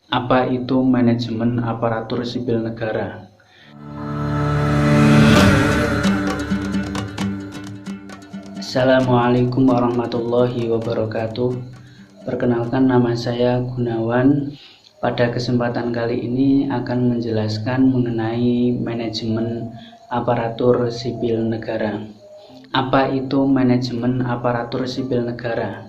Apa itu manajemen aparatur sipil negara? Assalamualaikum warahmatullahi wabarakatuh. Perkenalkan, nama saya Gunawan. Pada kesempatan kali ini akan menjelaskan mengenai manajemen aparatur sipil negara. Apa itu manajemen aparatur sipil negara?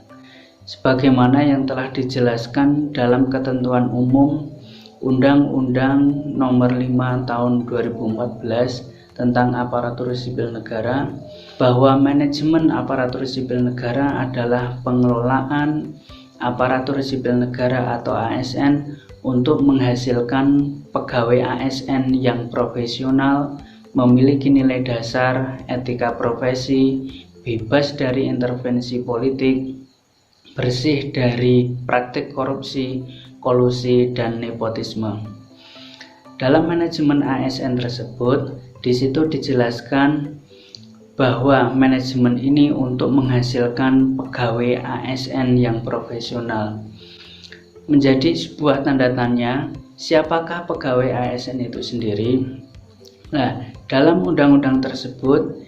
Sebagaimana yang telah dijelaskan dalam ketentuan umum Undang-Undang Nomor 5 Tahun 2014 tentang aparatur sipil negara, bahwa manajemen aparatur sipil negara adalah pengelolaan aparatur sipil negara atau ASN untuk menghasilkan pegawai ASN yang profesional, memiliki nilai dasar, etika profesi, bebas dari intervensi politik, bersih dari praktik korupsi, kolusi, dan nepotisme. Dalam manajemen ASN tersebut, di situ dijelaskan bahwa manajemen ini untuk menghasilkan pegawai ASN yang profesional. Menjadi sebuah tanda tanya, siapakah pegawai ASN itu sendiri? Nah, dalam undang-undang tersebut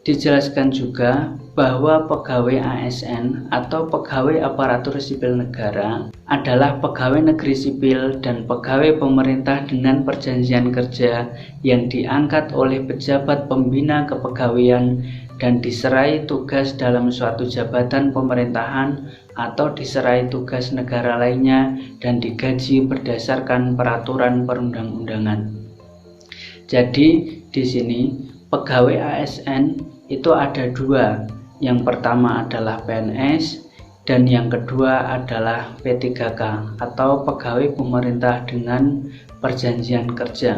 dijelaskan juga bahwa pegawai ASN atau pegawai aparatur sipil negara adalah pegawai negeri sipil dan pegawai pemerintah dengan perjanjian kerja yang diangkat oleh pejabat pembina kepegawaian dan diserai tugas dalam suatu jabatan pemerintahan atau diserai tugas negara lainnya dan digaji berdasarkan peraturan perundang-undangan. Jadi di sini pegawai ASN itu ada dua. Yang pertama adalah PNS dan yang kedua adalah P3K atau pegawai pemerintah dengan perjanjian kerja.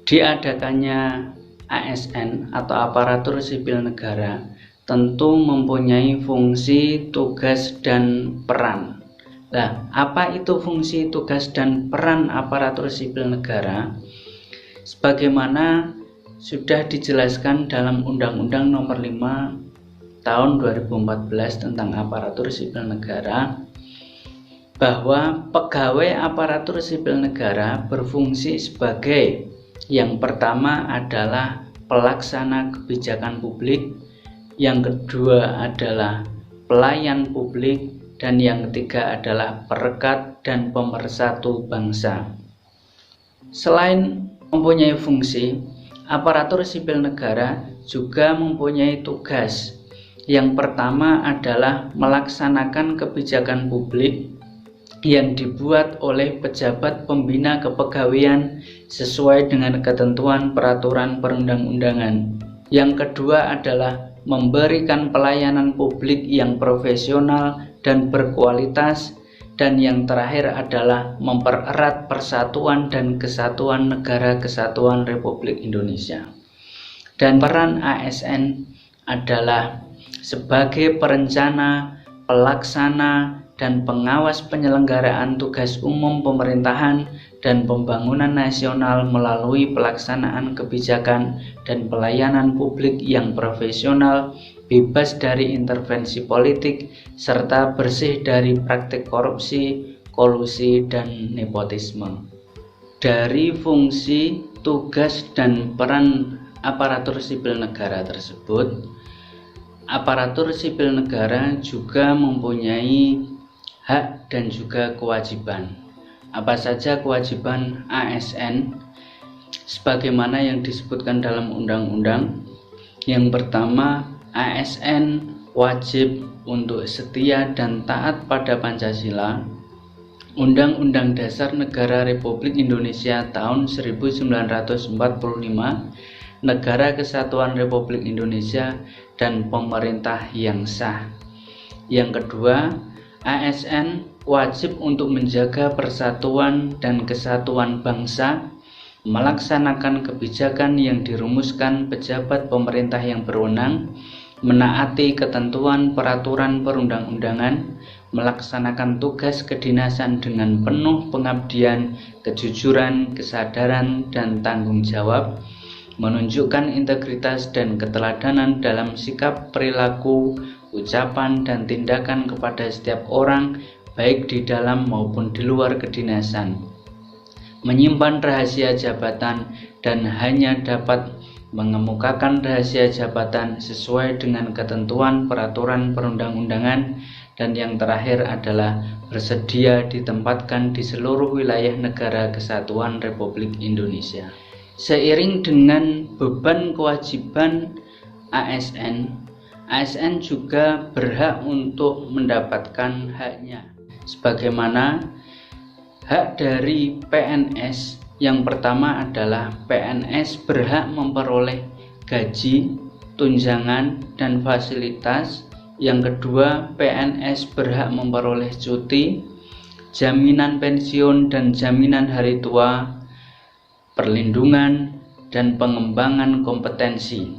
Diadakannya ASN atau aparatur sipil negara tentu mempunyai fungsi, tugas, dan peran. Nah, apa itu fungsi, tugas, dan peran aparatur sipil negara? Sebagaimana sudah dijelaskan dalam Undang-Undang Nomor 5 Tahun 2014 tentang aparatur sipil negara, bahwa pegawai aparatur sipil negara berfungsi sebagai yang pertama adalah pelaksana kebijakan publik, yang kedua adalah pelayan publik, dan yang ketiga adalah perekat dan pemersatu bangsa. Selain mempunyai fungsi, aparatur sipil negara juga mempunyai tugas. Yang pertama adalah melaksanakan kebijakan publik yang dibuat oleh pejabat pembina kepegawaian sesuai dengan ketentuan peraturan perundang-undangan. Yang kedua adalah memberikan pelayanan publik yang profesional dan berkualitas. Dan yang terakhir adalah mempererat persatuan dan kesatuan Negara Kesatuan Republik Indonesia. Dan peran ASN adalah sebagai perencana, pelaksana, dan pengawas penyelenggaraan tugas umum pemerintahan dan pembangunan nasional melalui pelaksanaan kebijakan dan pelayanan publik yang profesional, bebas dari intervensi politik, serta bersih dari praktik korupsi, kolusi, dan nepotisme. Dari fungsi, tugas, dan peran aparatur sipil negara tersebut, aparatur sipil negara juga mempunyai hak dan juga kewajiban. Apa saja kewajiban ASN sebagaimana yang disebutkan dalam undang-undang? Yang pertama, ASN wajib untuk setia dan taat pada Pancasila, Undang-Undang Dasar Negara Republik Indonesia tahun 1945, Negara Kesatuan Republik Indonesia, dan pemerintah yang sah. Yang kedua, ASN wajib untuk menjaga persatuan dan kesatuan bangsa, melaksanakan kebijakan yang dirumuskan pejabat pemerintah yang berwenang, menaati ketentuan peraturan perundang-undangan, melaksanakan tugas kedinasan dengan penuh pengabdian, kejujuran, kesadaran, dan tanggung jawab, menunjukkan integritas dan keteladanan dalam sikap, perilaku, ucapan, dan tindakan kepada setiap orang, baik di dalam maupun di luar kedinasan, menyimpan rahasia jabatan dan hanya dapat mengemukakan rahasia jabatan sesuai dengan ketentuan peraturan perundang-undangan, dan yang terakhir adalah bersedia ditempatkan di seluruh wilayah negara kesatuan Republik Indonesia. Seiring dengan beban kewajiban ASN juga berhak untuk mendapatkan haknya. Sebagaimana hak dari PNS, yang pertama adalah PNS berhak memperoleh gaji, tunjangan, dan fasilitas. Yang kedua, PNS berhak memperoleh cuti, jaminan pensiun dan jaminan hari tua, perlindungan, dan pengembangan kompetensi.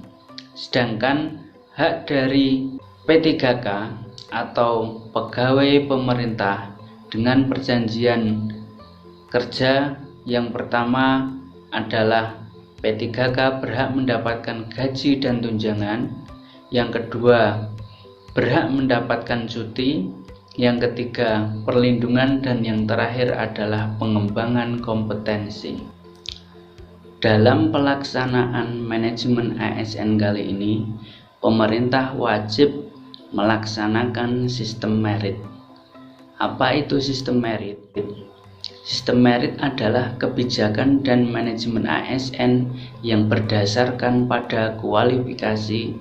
Sedangkan hak dari P3K atau pegawai pemerintah dengan perjanjian kerja, yang pertama adalah P3K berhak mendapatkan gaji dan tunjangan, yang kedua berhak mendapatkan cuti, yang ketiga perlindungan, dan yang terakhir adalah pengembangan kompetensi. Dalam pelaksanaan manajemen ASN kali ini, pemerintah wajib melaksanakan sistem merit. Apa itu sistem merit? Sistem merit adalah kebijakan dan manajemen ASN yang berdasarkan pada kualifikasi,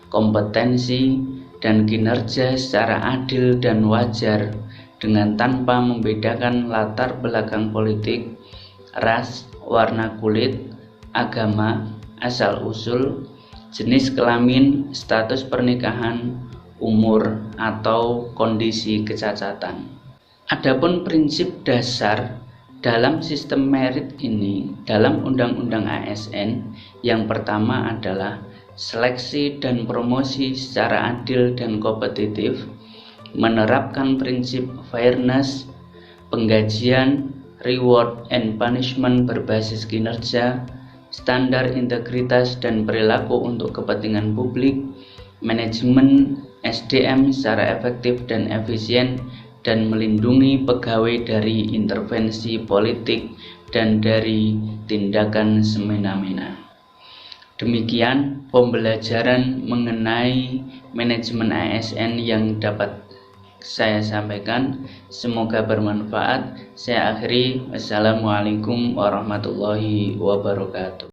kompetensi, dan kinerja secara adil dan wajar, dengan tanpa membedakan latar belakang politik, ras, warna kulit, agama, asal-usul, jenis kelamin, status pernikahan, umur, atau kondisi kecacatan. Adapun prinsip dasar dalam sistem merit ini dalam Undang-Undang ASN, yang pertama adalah seleksi dan promosi secara adil dan kompetitif, menerapkan prinsip fairness, penggajian, reward and punishment berbasis kinerja, standar integritas dan perilaku untuk kepentingan publik, manajemen SDM secara efektif dan efisien, dan melindungi pegawai dari intervensi politik dan dari tindakan semena-mena. Demikian pembelajaran mengenai manajemen ASN yang dapat saya sampaikan. Semoga bermanfaat. Saya akhiri. Wassalamualaikum warahmatullahi wabarakatuh.